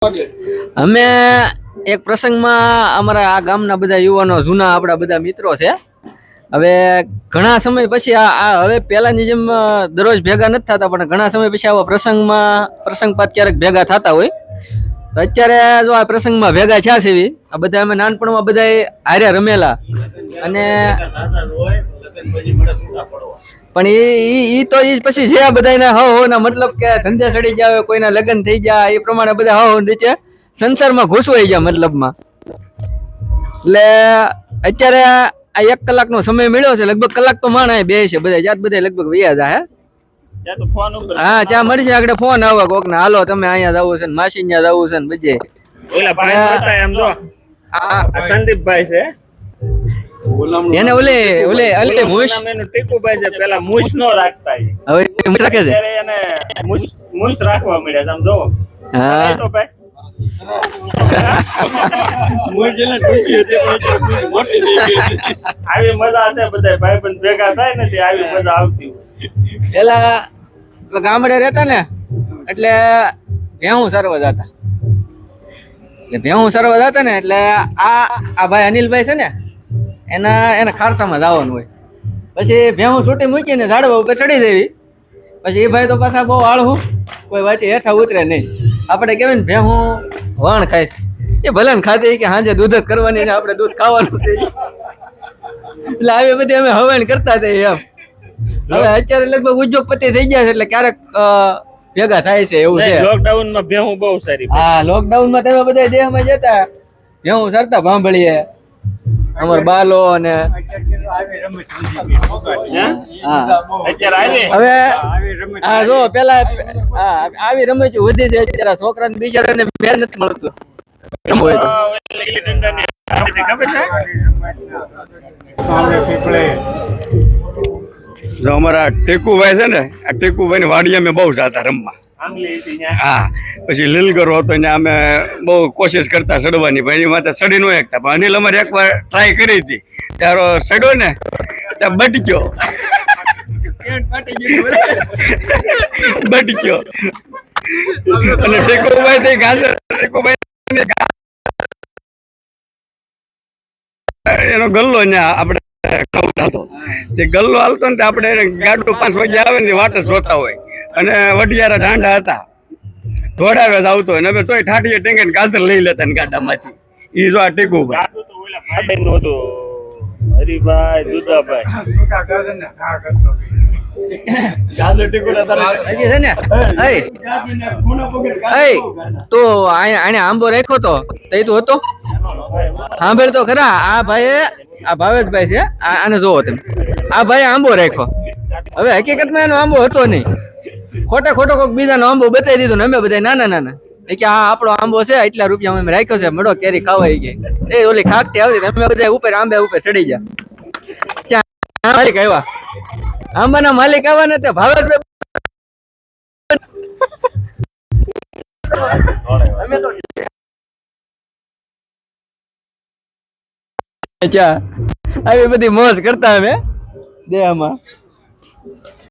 અમે એક પ્રસંગમાં અમારા આ ગામના બધા યુવાનો જૂના આપણા બધા મિત્રો છે. હવે ઘણા સમય પછી હવે પહેલાની જેમ દરરોજ ભેગા નથી થતા, પણ ઘણા સમય પછી આવા પ્રસંગપાત ક્યારેક ભેગા થતા હોય. તો અત્યારે જો આ પ્રસંગમાં ભેગા થયા છે. આ બધા અમે નાનપણમાં બધા હારે રમેલા, અને પણ ઈ તો ઈ પછી છે બધાના હો ના મતલબ કે ધંધે સડી જાય, કોઈના લગ્ન થઈ જાય, એ પ્રમાણે બધા હો રીતે સંસારમાં ઘૂસવાઈ જાય મતલબમાં. એટલે અત્યારે આ 1 કલાકનો સમય મળ્યો છે, લગભગ કલાક તો માણા બે છે બધા જાત બધા લગભગ વૈયા જાય. હા, ત્યાં મળશે આગળ ફોન આવે કોક ને, હાલો તમે અહીંયા જવું છે ને માસી ત્યાં જવું છે ને બધે. ઓલા ભાઈ બતાય એમ જો આ સંદીપભાઈ છે, એને ઓલે મુશ એનું ટીકુભાઈ છે. પેલા મુશ નો રાખતા, હવે મુશ રાખે છે, એને મુશ રાખવા મળ્યા છે. આમ જો હા તો ભાઈ આવી મજા છે, બધા ભાઈ બંધ ભેગા થાય ને આવી મજા આવતી હોય. પેલા ગામડે રહેતા ને એટલે ભેહું સરવા જતા, એટલે આ ભાઈ અનિલભાઈ છે ને એને ખારસામાં જવાનું હોય. પછી ભેહું છૂટી મૂકીને ઝાડવા ઉપર ચડી દેવી. પછી એ ભાઈ તો પાછા બહુ આળહું, કોઈ વાટી હેઠા ઉતરે નહીં. આપણે કહેવાય ને ભેહું વણ ખાય છે, એ ભલે ને ખાતી કે સાંજે દૂધ જ કરવાની છે, આપણે દૂધ ખાવાનું છે. એટલે આવી બધી અમે હવણ કરતા હતા એમ. હવે અત્યારે લગભગ ઉદ્યોગપતિ થઈ ગયા છે, એટલે ક્યારેક ભેગા થાય છે એવું છે. લોકડાઉન માં ભેહું બહુ સારી. હા, લોકડાઉન માં તમે બધા દેહમાં જતા, ભેહું સરતા ભાંભળીએ અમાર બાલો અને હવે હા જો પેલા આવી રમત વધી છે. અત્યારે છોકરાને બિચારાને મેર નથી મળતું. જો અમારા ટેકુભાઈ છે ને, આ ટેકુભાઈ ની વાડી અમે બહુ જતા રમવા. હા, પછી લીલગરો હતો ને અમે બહુ કોશિશ કરતા ચડવાની, પણ એની માથે ચડી ન એકતા. પણ અનિલ અમારે એકવાર ટ્રાય કરી હતી, ત્યારે ચડ્યો ને ત્યાં બટક્યો. અને ટેકુભાઈ થી ગાજર એનો ગલ્લો ને આપણે તે ગલ્લો હાલતો ને આપણે ગાડું 5 વાગે આવે ને વાટ જોતા હોય, અને વડિયારા ઢાંડા હતા, ધોડાવે જ આવતો હોય ને અમે તોય ઠાઠીએ ટેંગે ને ગાજર લઈ લેતા ને ગાડામાંથી. ઈ જો આ ટેકુભાઈ હરીભાઈ દુધાભાઈ તો આને આંબો રાખ્યો તો એ તો હતો. સાંભળ તો ખરા, આ ભાવેશભાઈ છે, આને જોવો તમે, આ ભાઈ આંબો રાખ્યો. હવે હકીકતમાં એનો આંબો હતો નહીં, ખોટો કોઈક બીજાનો આંબો બતાવી દીધો ને અમે બધા નાના કે આ આપણો આંબો છે, એટલા રૂપિયા અમે રાખ્યો છે, મળો કેરી ખાવાઈ ગઈ. એ ઓલી ખાકતી આવતી, અમે બધા ઉપર આંબે ઉપર ચડી ગયા. ત્યાં માલિક આવ્યા, આંબાના માલિક આવ્યા ને તે ભાવેશભાઈ અમે તો આવી બધી મોજ કરતા અમે દેહમાં.